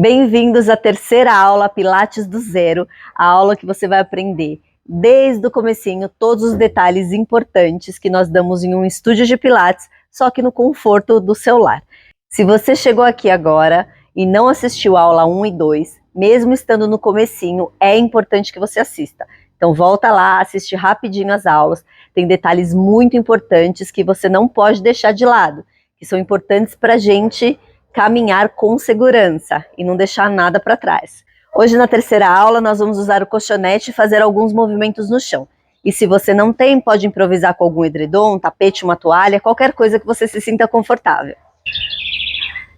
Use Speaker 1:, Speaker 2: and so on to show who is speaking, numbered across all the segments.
Speaker 1: Bem-vindos à terceira aula Pilates do Zero, a aula que você vai aprender desde o comecinho todos os detalhes importantes que nós damos em um estúdio de Pilates, só que no conforto do seu lar. Se você chegou aqui agora e não assistiu a aula 1 e 2, mesmo estando no comecinho, é importante que você assista. Então volta lá, assiste rapidinho as aulas, tem detalhes muito importantes que você não pode deixar de lado, que são importantes para a gente caminhar com segurança e não deixar nada para trás. Hoje na terceira aula nós vamos usar o colchonete e fazer alguns movimentos no chão. E se você não tem, pode improvisar com algum edredom, um tapete, uma toalha, qualquer coisa que você se sinta confortável.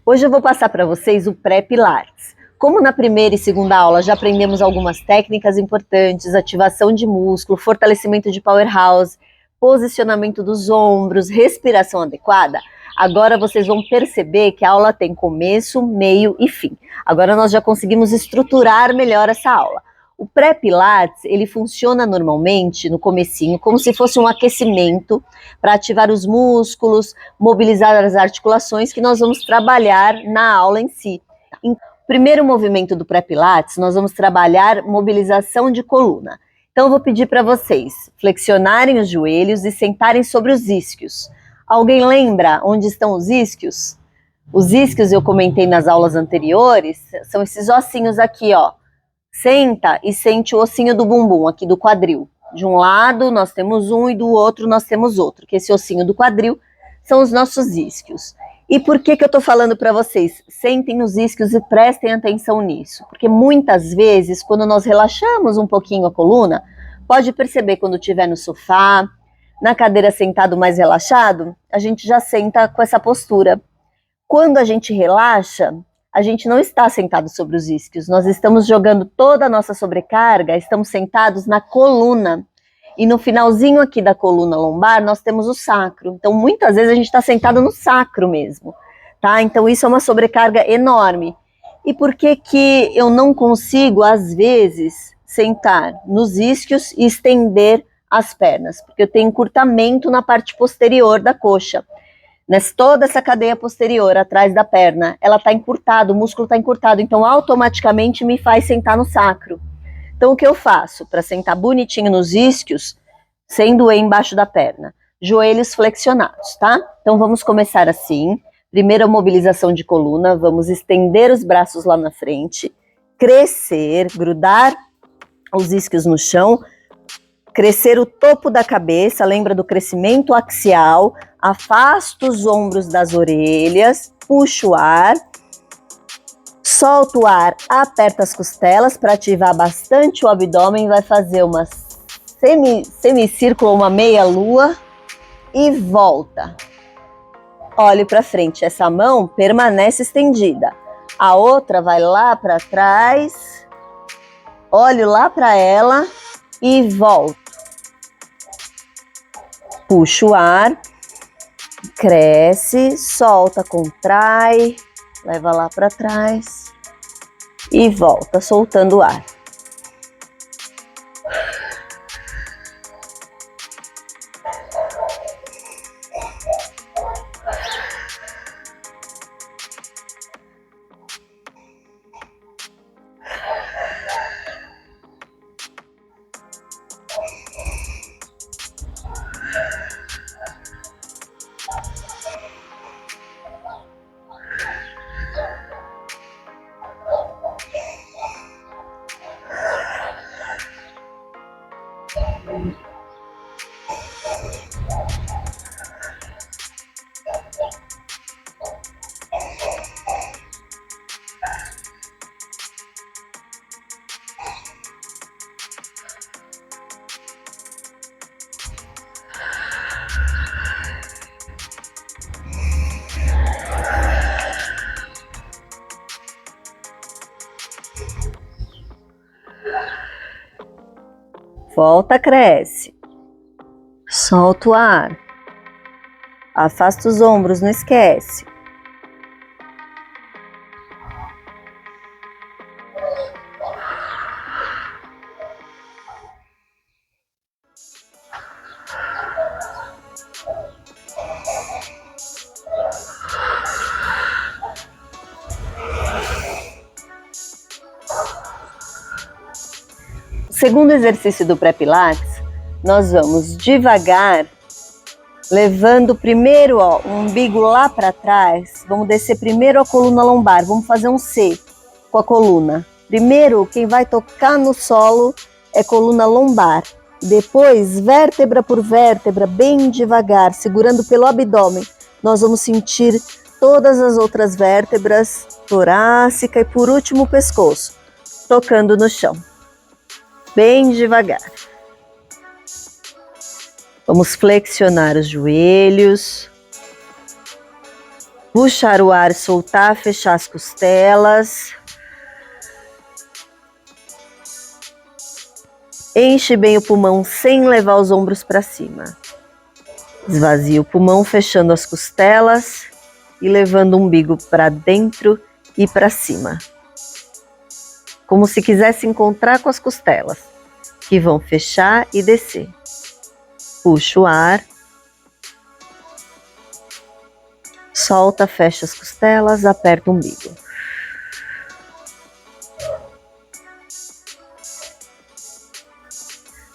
Speaker 1: Hoje eu vou passar para vocês o pré-pilates. Como na primeira e segunda aula já aprendemos algumas técnicas importantes, ativação de músculo, fortalecimento de powerhouse, posicionamento dos ombros, respiração adequada, agora vocês vão perceber que a aula tem começo, meio e fim. Agora nós já conseguimos estruturar melhor essa aula. O pré-pilates, ele funciona normalmente no comecinho como se fosse um aquecimento para ativar os músculos, mobilizar as articulações que nós vamos trabalhar na aula em si. Em primeiro movimento do pré-pilates, nós vamos trabalhar mobilização de coluna. Então eu vou pedir para vocês flexionarem os joelhos e sentarem sobre os isquios. Alguém lembra onde estão os isquios? Os isquios eu comentei nas aulas anteriores, são esses ossinhos aqui, ó. Senta e sente o ossinho do bumbum, aqui do quadril. De um lado nós temos um e do outro nós temos outro, que esse ossinho do quadril são os nossos isquios. E por que eu tô falando para vocês? Sentem nos isquios e prestem atenção nisso. Porque muitas vezes, quando nós relaxamos um pouquinho a coluna, pode perceber quando estiver no sofá, na cadeira sentado mais relaxado, a gente já senta com essa postura. Quando a gente relaxa, a gente não está sentado sobre os isquios, nós estamos jogando toda a nossa sobrecarga, estamos sentados na coluna. E no finalzinho aqui da coluna lombar, nós temos o sacro. Então, muitas vezes a gente está sentado no sacro mesmo, tá? Então, isso é uma sobrecarga enorme. E por que que eu não consigo, às vezes, sentar nos isquios e estender as pernas? Porque eu tenho encurtamento na parte posterior da coxa. Toda essa cadeia posterior, atrás da perna, ela está encurtada, o músculo está encurtado, então automaticamente me faz sentar no sacro. Então o que eu faço para sentar bonitinho nos isquios, sem doer embaixo da perna? Joelhos flexionados, tá? Então vamos começar assim. Primeiro a mobilização de coluna, vamos estender os braços lá na frente, crescer, grudar os isquios no chão, crescer o topo da cabeça, lembra do crescimento axial, afasta os ombros das orelhas, puxa o ar, solta o ar, aperta as costelas para ativar bastante o abdômen, vai fazer uma semicírculo, uma meia lua e volta. Olhe para frente, essa mão permanece estendida, a outra vai lá para trás, olho lá para ela e volto. Puxa o ar, cresce, solta, contrai, leva lá para trás e volta, soltando o ar. Volta, cresce, solta o ar, afasta os ombros, não esquece. Segundo exercício do pré-pilates, nós vamos devagar, levando primeiro o umbigo lá para trás. Vamos descer primeiro a coluna lombar, vamos fazer um C com a coluna. Primeiro, quem vai tocar no solo é coluna lombar. Depois, vértebra por vértebra, bem devagar, segurando pelo abdômen, nós vamos sentir todas as outras vértebras, torácica e por último o pescoço, tocando no chão. Bem devagar. Vamos flexionar os joelhos, puxar o ar, soltar, fechar as costelas. Enche bem o pulmão sem levar os ombros para cima. Esvazia o pulmão, fechando as costelas e levando o umbigo para dentro e para cima. Como se quisesse encontrar com as costelas, que vão fechar e descer. Puxa o ar. Solta, fecha as costelas, aperta o umbigo.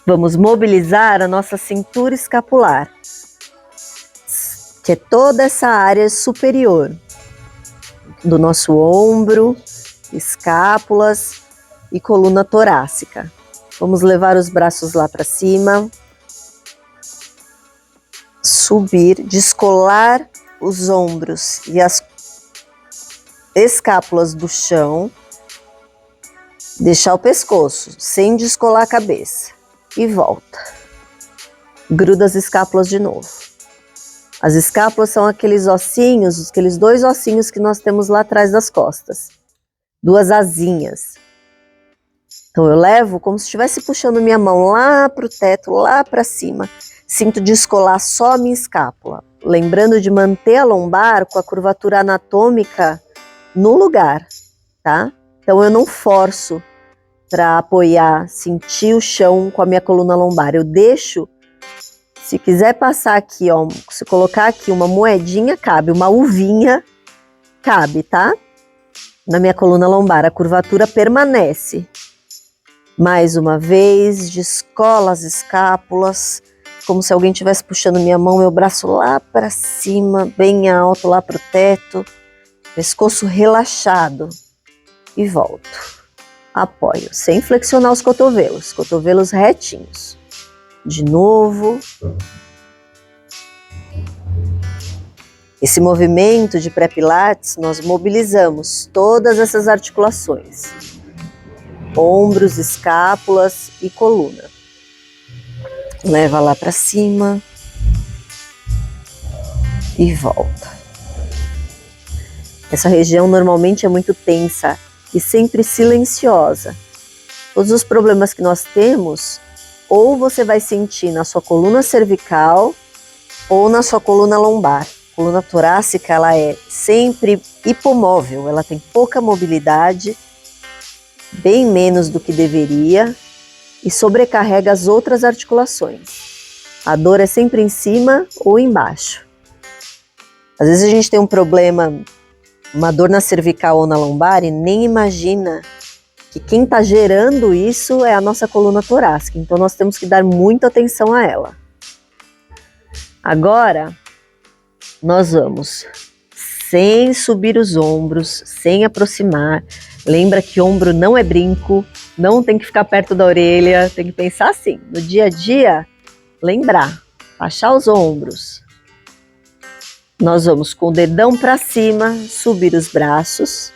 Speaker 1: Vamos mobilizar a nossa cintura escapular, que é toda essa área superior do nosso ombro, escápulas e coluna torácica. Vamos levar os braços lá para cima, subir, descolar os ombros e as escápulas do chão, deixar o pescoço sem descolar a cabeça. E volta. Gruda as escápulas de novo. As escápulas são aqueles ossinhos, aqueles 2 ossinhos que nós temos lá atrás das costas. 2 asinhas. Então eu levo como se estivesse puxando minha mão lá para o teto, lá para cima. Sinto descolar só a minha escápula. Lembrando de manter a lombar com a curvatura anatômica no lugar, tá? Então eu não forço para apoiar, sentir o chão com a minha coluna lombar. Eu deixo, se quiser passar aqui, ó, se colocar aqui uma moedinha, cabe, uma uvinha, cabe, tá? Na minha coluna lombar, a curvatura permanece. Mais uma vez, descola as escápulas, como se alguém estivesse puxando minha mão, meu braço lá para cima, bem alto, lá para o teto, pescoço relaxado e volto. Apoio, sem flexionar os cotovelos retinhos. De novo. Esse movimento de pré-pilates, nós mobilizamos todas essas articulações. Ombros, escápulas e coluna. Leva lá para cima. E volta. Essa região normalmente é muito tensa e sempre silenciosa. Todos os problemas que nós temos, ou você vai sentir na sua coluna cervical ou na sua coluna lombar. A coluna torácica, ela é sempre hipomóvel, ela tem pouca mobilidade, bem menos do que deveria, e sobrecarrega as outras articulações. A dor é sempre em cima ou embaixo. Às vezes a gente tem um problema, uma dor na cervical ou na lombar e nem imagina que quem está gerando isso é a nossa coluna torácica. Então nós temos que dar muita atenção a ela. Agora, nós vamos sem subir os ombros, sem aproximar. Lembra que ombro não é brinco, não tem que ficar perto da orelha, tem que pensar assim, no dia a dia, lembrar, baixar os ombros. Nós vamos com o dedão para cima, subir os braços,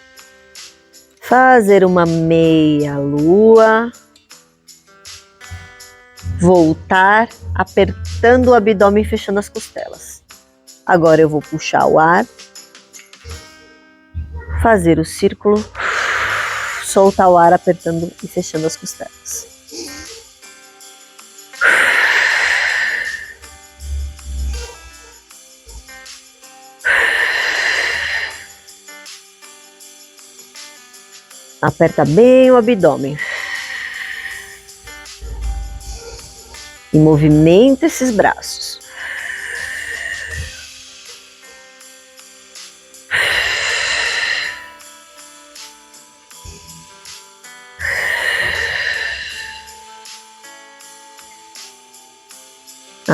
Speaker 1: fazer uma meia lua, voltar, apertando o abdômen e fechando as costelas. Agora eu vou puxar o ar, fazer o círculo, soltar o ar apertando e fechando as costelas. Aperta bem o abdômen. E movimenta esses braços.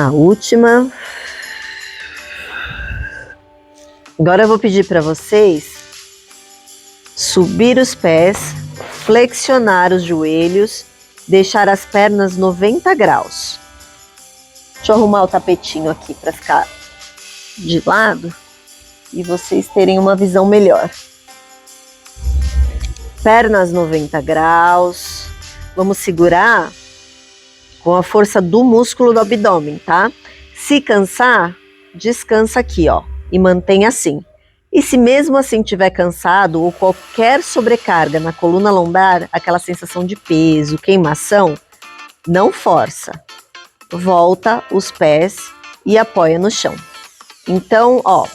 Speaker 1: A última. Agora eu vou pedir para vocês subir os pés, flexionar os joelhos, deixar as pernas 90 graus. Deixa eu arrumar o tapetinho aqui para ficar de lado e vocês terem uma visão melhor. Pernas 90 graus. Vamos segurar com a força do músculo do abdômen, tá? Se cansar, descansa aqui, ó, e mantém assim. E se mesmo assim tiver cansado ou qualquer sobrecarga na coluna lombar, aquela sensação de peso, queimação, não força. Volta os pés e apoia no chão. Então, ó,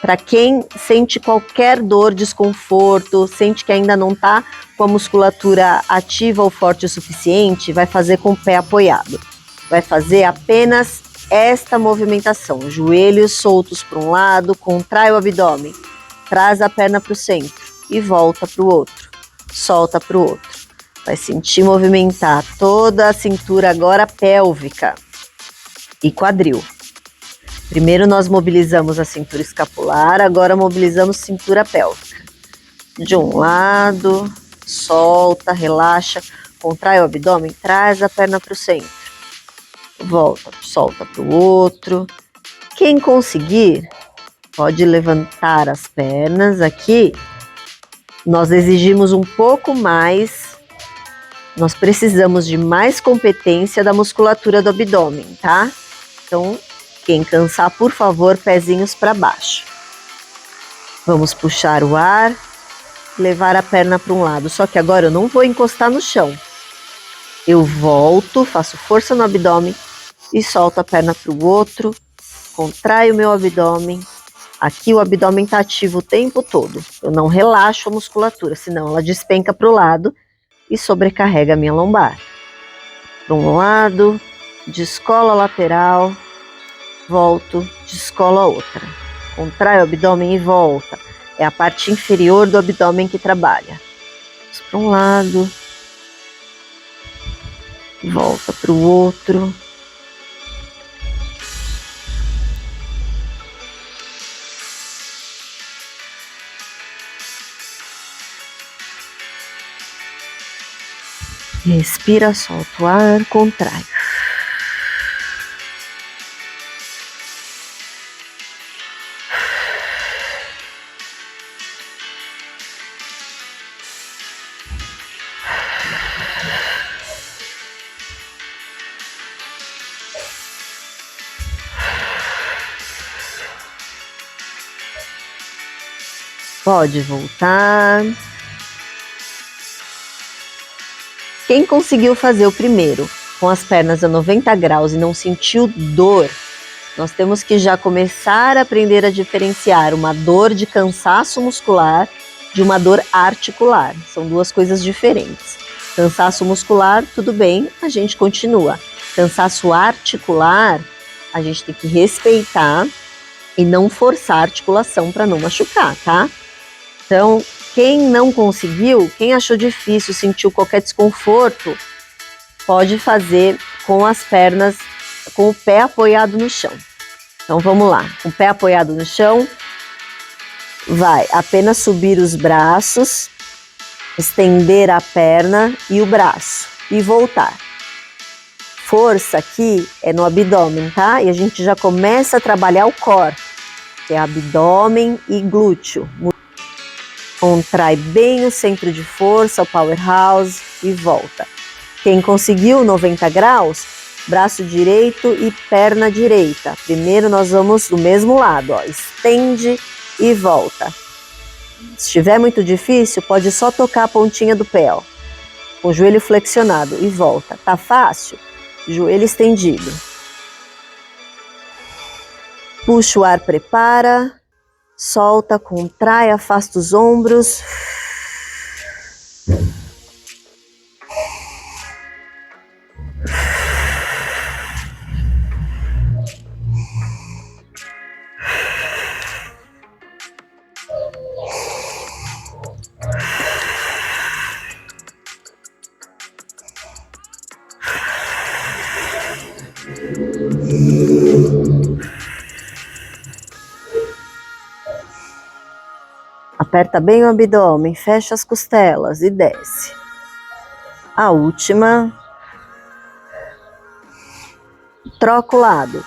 Speaker 1: para quem sente qualquer dor, desconforto, sente que ainda não tá com a musculatura ativa ou forte o suficiente, vai fazer com o pé apoiado. Vai fazer apenas esta movimentação, joelhos soltos para um lado, contrai o abdômen, traz a perna para o centro e volta para o outro, solta para o outro. Vai sentir movimentar toda a cintura agora pélvica e quadril. Primeiro nós mobilizamos a cintura escapular, agora mobilizamos cintura pélvica. De um lado, solta, relaxa, contrai o abdômen, traz a perna para o centro. Volta, solta para o outro. Quem conseguir, pode levantar as pernas aqui. Nós exigimos um pouco mais, nós precisamos de mais competência da musculatura do abdômen, tá? Então, quem cansar, por favor, pezinhos para baixo. Vamos puxar o ar, levar a perna para um lado. Só que agora eu não vou encostar no chão. Eu volto, faço força no abdômen e solto a perna para o outro. Contraio o meu abdômen. Aqui o abdômen está ativo o tempo todo. Eu não relaxo a musculatura, senão ela despenca para o lado e sobrecarrega a minha lombar. Para um lado, descola a lateral. Volto, descolo a outra. Contrai o abdômen e volta. É a parte inferior do abdômen que trabalha. Para um lado. Volta para o outro. Respira, solta o ar, contrai. Pode voltar. Quem conseguiu fazer o primeiro com as pernas a 90 graus e não sentiu dor, nós temos que já começar a aprender a diferenciar uma dor de cansaço muscular de uma dor articular. São duas coisas diferentes. Cansaço muscular, tudo bem, a gente continua. Cansaço articular, a gente tem que respeitar e não forçar a articulação para não machucar, tá? Então, quem não conseguiu, quem achou difícil, sentiu qualquer desconforto, pode fazer com as pernas, com o pé apoiado no chão. Então vamos lá, com o pé apoiado no chão, vai apenas subir os braços, estender a perna e o braço e voltar. Força aqui é no abdômen, tá? E a gente já começa a trabalhar o core, que é abdômen e glúteo. Contrai bem o centro de força, o powerhouse e volta. Quem conseguiu 90 graus, braço direito e perna direita. Primeiro nós vamos do mesmo lado, ó, estende e volta. Se estiver muito difícil, pode só tocar a pontinha do pé, ó, com o joelho flexionado e volta. Tá fácil? Joelho estendido. Puxa o ar, prepara. Solta, contrai, afasta os ombros. Aperta bem o abdômen, fecha as costelas e desce. A última. Troca o lado.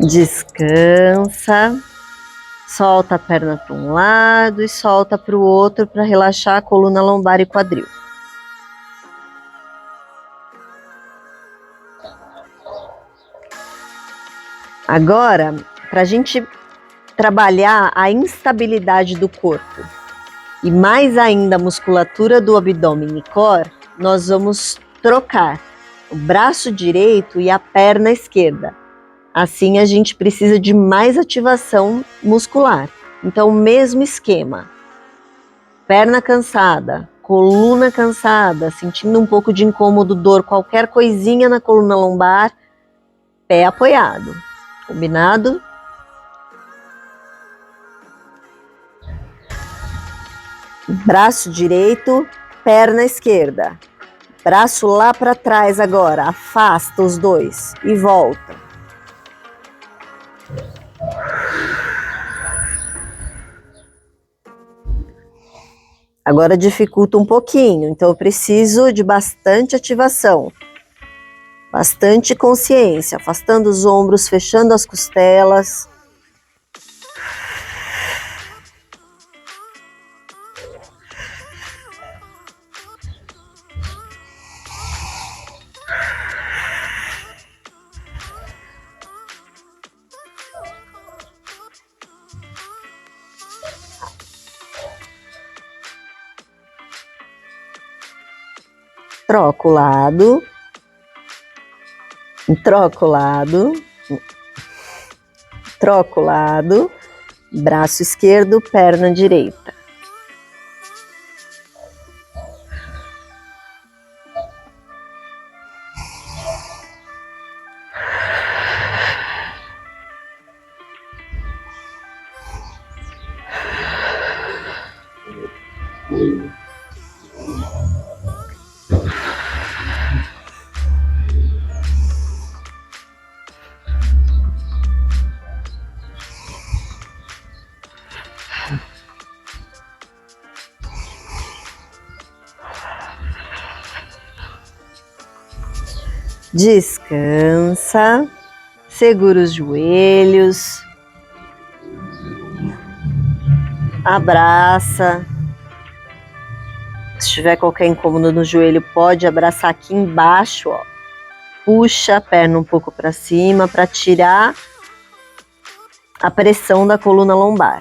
Speaker 1: Descansa, solta a perna para um lado e solta para o outro para relaxar a coluna lombar e quadril. Agora, para a gente trabalhar a instabilidade do corpo e mais ainda a musculatura do abdômen e core, nós vamos trocar o braço direito e a perna esquerda. Assim a gente precisa de mais ativação muscular. Então, o mesmo esquema. Perna cansada, coluna cansada, sentindo um pouco de incômodo, dor, qualquer coisinha na coluna lombar, pé apoiado. Combinado? Braço direito, perna esquerda. Braço lá para trás agora, afasta os dois e volta. Agora dificulta um pouquinho, então eu preciso de bastante ativação, bastante consciência, afastando os ombros, fechando as costelas. Troca o lado, troca o lado, troca o lado, braço esquerdo, perna direita. Descansa, segura os joelhos, abraça. Se tiver qualquer incômodo no joelho, pode abraçar aqui embaixo, ó. Puxa a perna um pouco para cima para tirar a pressão da coluna lombar.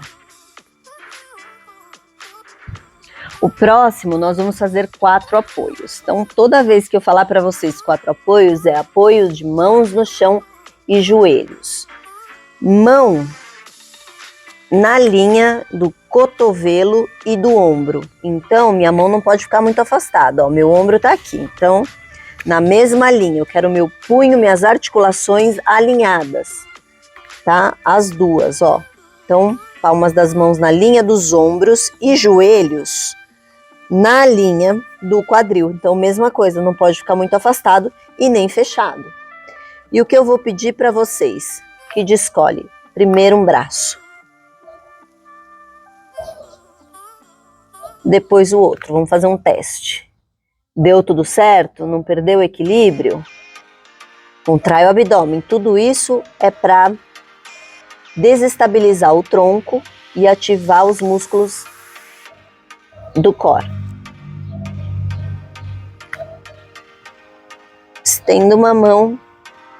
Speaker 1: O próximo, nós vamos fazer 4 apoios. Então, toda vez que eu falar para vocês 4 apoios, é apoio de mãos no chão e joelhos. Mão na linha do cotovelo e do ombro. Então, minha mão não pode ficar muito afastada, ó. Meu ombro tá aqui. Então, na mesma linha, eu quero meu punho, minhas articulações alinhadas, tá? As duas, ó. Então, palmas das mãos na linha dos ombros e joelhos na linha do quadril. Então, mesma coisa, não pode ficar muito afastado e nem fechado. E o que eu vou pedir para vocês? Que escolhe primeiro um braço, depois o outro. Vamos fazer um teste. Deu tudo certo? Não perdeu o equilíbrio? Contrai o abdômen. Tudo isso é para desestabilizar o tronco e ativar os músculos do core. Estendo uma mão,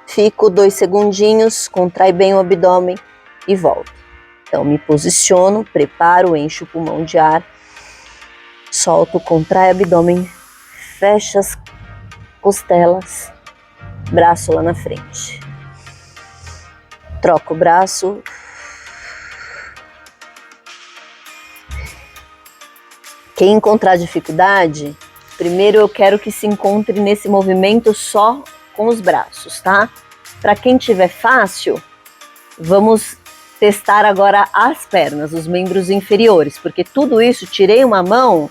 Speaker 1: fico 2 segundinhos, contrai bem o abdômen e volto. Então, me posiciono, preparo, encho o pulmão de ar, solto, contrai o abdômen, fecha as costelas, braço lá na frente. Troca o braço, Quem encontrar dificuldade, primeiro eu quero que se encontre nesse movimento só com os braços, tá? Para quem tiver fácil, vamos testar agora as pernas, os membros inferiores, porque tudo isso, tirei uma mão,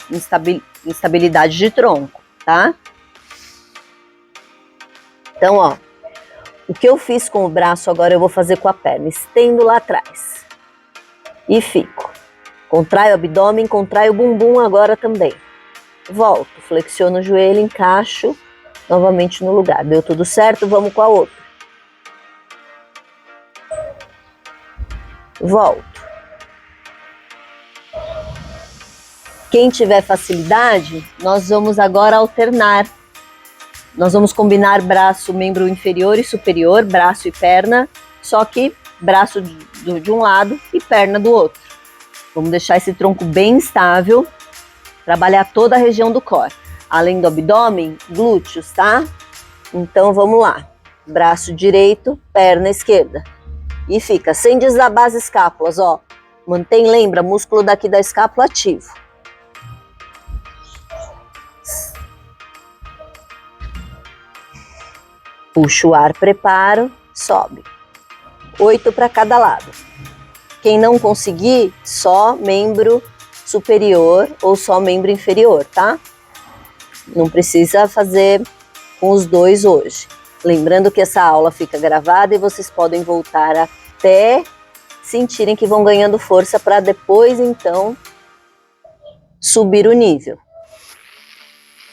Speaker 1: instabilidade de tronco, tá? Então, ó, o que eu fiz com o braço agora eu vou fazer com a perna. Estendo lá atrás e fico. Contrai o abdômen, contrai o bumbum agora também. Volto, flexiono o joelho, encaixo novamente no lugar. Deu tudo certo? Vamos com a outra. Volto. Quem tiver facilidade, nós vamos agora alternar. Nós vamos combinar braço, membro inferior e superior, braço e perna, só que braço de um lado e perna do outro. Vamos deixar esse tronco bem estável, trabalhar toda a região do core. Além do abdômen, glúteos, tá? Então vamos lá. Braço direito, perna esquerda. E fica, sem desabar as escápulas, ó. Mantém, lembra, músculo daqui da escápula ativo. Puxa o ar, preparo, sobe. 8 para cada lado. Quem não conseguir, só membro superior ou só membro inferior, tá? Não precisa fazer com os dois hoje. Lembrando que essa aula fica gravada e vocês podem voltar até sentirem que vão ganhando força para depois, então, subir o nível.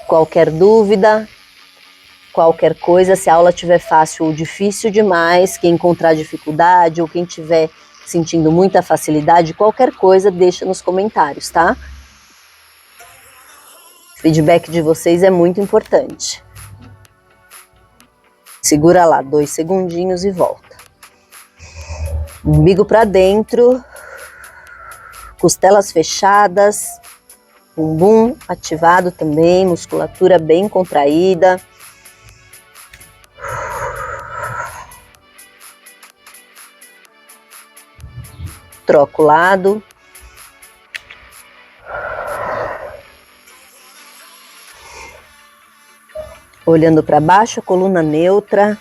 Speaker 1: Qualquer dúvida, qualquer coisa, se a aula estiver fácil ou difícil demais, quem encontrar dificuldade ou quem estiver sentindo muita facilidade, qualquer coisa, deixa nos comentários, tá? O feedback de vocês é muito importante. Segura lá 2 segundinhos e volta. Umbigo para dentro, costelas fechadas, bumbum ativado também, musculatura bem contraída. Troco o lado. Olhando para baixo, coluna neutra.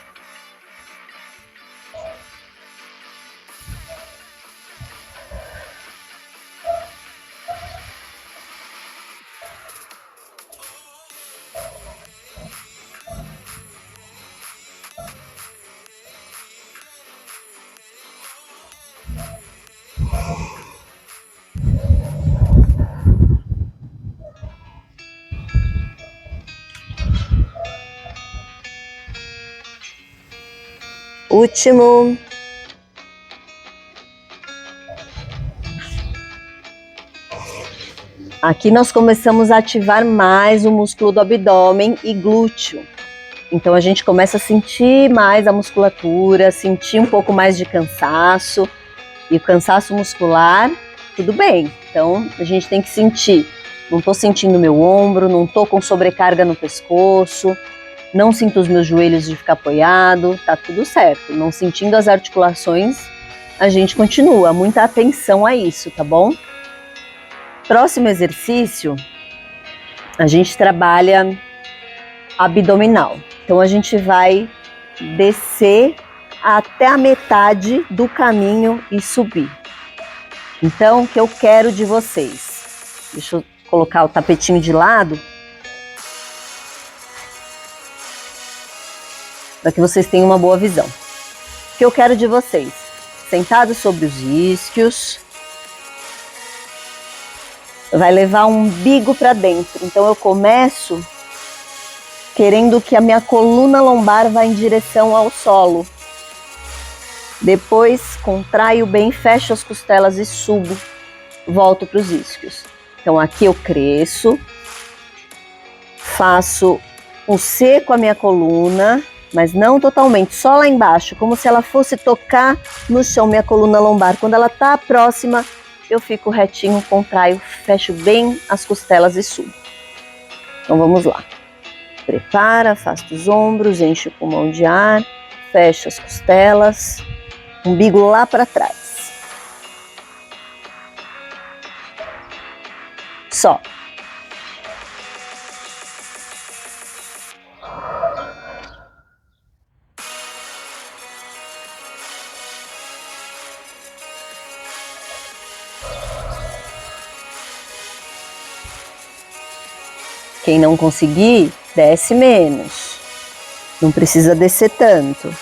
Speaker 1: Último. Aqui nós começamos a ativar mais o músculo do abdômen e glúteo. Então a gente começa a sentir mais a musculatura, sentir um pouco mais de cansaço. E o cansaço muscular, tudo bem. Então a gente tem que sentir. Não estou sentindo meu ombro, não estou com sobrecarga no pescoço. Não sinto os meus joelhos de ficar apoiado, tá tudo certo. Não sentindo as articulações, a gente continua. Muita atenção a isso, tá bom? Próximo exercício, a gente trabalha abdominal. Então a gente vai descer até a metade do caminho e subir. Então, o que eu quero de vocês? Deixa eu colocar o tapetinho de lado. Para que vocês tenham uma boa visão. O que eu quero de vocês? Sentados sobre os isquios. Vai levar o umbigo para dentro. Então eu começo querendo que a minha coluna lombar vá em direção ao solo. Depois contraio bem, fecho as costelas e subo. Volto para os isquios. Então aqui eu cresço. Faço um C com a minha coluna. Mas não totalmente, só lá embaixo, como se ela fosse tocar no chão, minha coluna lombar. Quando ela está próxima, eu fico retinho, contraio, fecho bem as costelas e subo. Então vamos lá. Prepara, afasta os ombros, enche o pulmão de ar, fecha as costelas, umbigo lá para trás. Só. Quem não conseguir, desce menos. Não precisa descer tanto.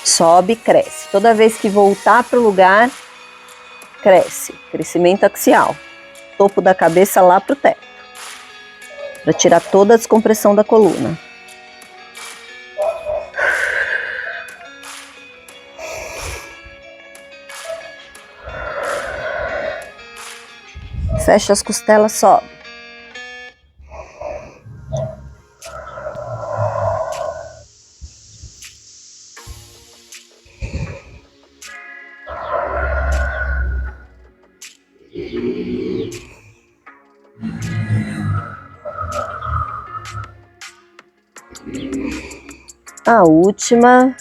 Speaker 1: Sobe, cresce. Toda vez que voltar para o lugar, cresce. Crescimento axial. Topo da cabeça lá para o teto. Para tirar toda a descompressão da coluna. Fecha as costelas, sobe. A última.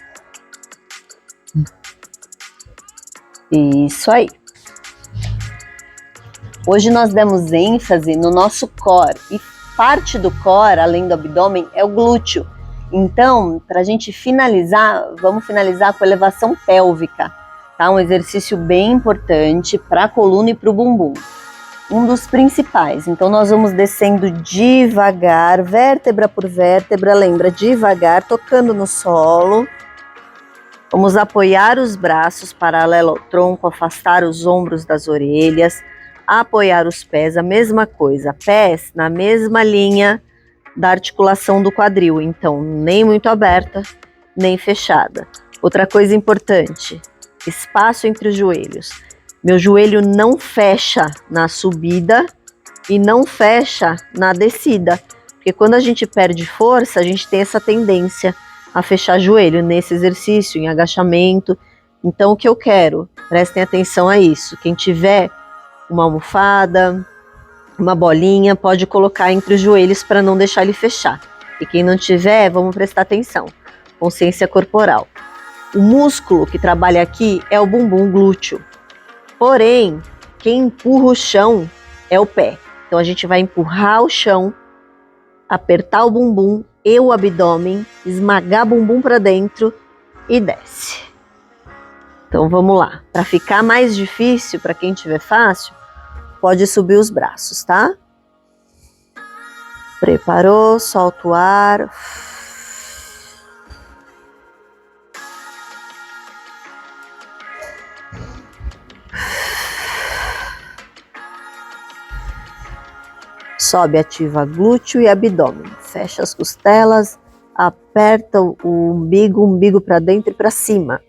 Speaker 1: Isso aí. Hoje nós demos ênfase no nosso core. E parte do core, além do abdômen, é o glúteo. Então, para a gente finalizar, vamos finalizar com elevação pélvica. Tá? Um exercício bem importante para a coluna e para o bumbum. Um dos principais. Então nós vamos descendo devagar, vértebra por vértebra, lembra, devagar, tocando no solo. Vamos apoiar os braços paralelo ao tronco, afastar os ombros das orelhas, apoiar os pés, a mesma coisa, pés na mesma linha da articulação do quadril, então nem muito aberta, nem fechada. Outra coisa importante, espaço entre os joelhos. Meu joelho não fecha na subida e não fecha na descida, porque quando a gente perde força, a gente tem essa tendência a fechar joelho nesse exercício, em agachamento. Então o que eu quero? Prestem atenção a isso. Quem tiver uma almofada, uma bolinha, pode colocar entre os joelhos para não deixar ele fechar. E quem não tiver, vamos prestar atenção. Consciência corporal. O músculo que trabalha aqui é o bumbum glúteo. Porém, quem empurra o chão é o pé. Então a gente vai empurrar o chão, apertar o bumbum e o abdômen, esmagar o bumbum para dentro e desce. Então vamos lá. Para ficar mais difícil, para quem tiver fácil, pode subir os braços, tá? Preparou, solta o ar. Sobe, ativa glúteo e abdômen. Fecha as costelas, aperta o umbigo para dentro e para cima.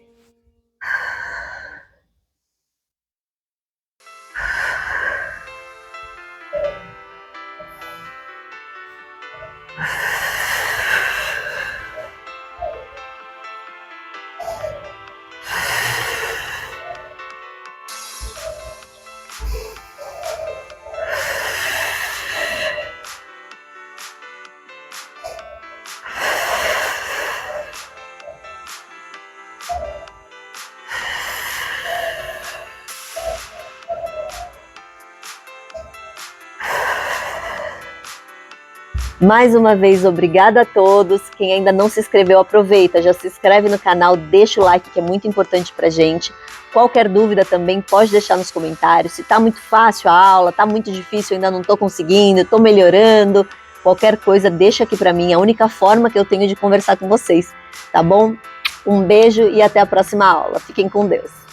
Speaker 1: Mais uma vez, obrigada a todos. Quem ainda não se inscreveu, aproveita, já se inscreve no canal, deixa o like, que é muito importante pra gente. Qualquer dúvida também pode deixar nos comentários. Se tá muito fácil a aula, tá muito difícil, ainda não tô conseguindo, tô melhorando, qualquer coisa deixa aqui pra mim, é a única forma que eu tenho de conversar com vocês, tá bom? Um beijo e até a próxima aula. Fiquem com Deus.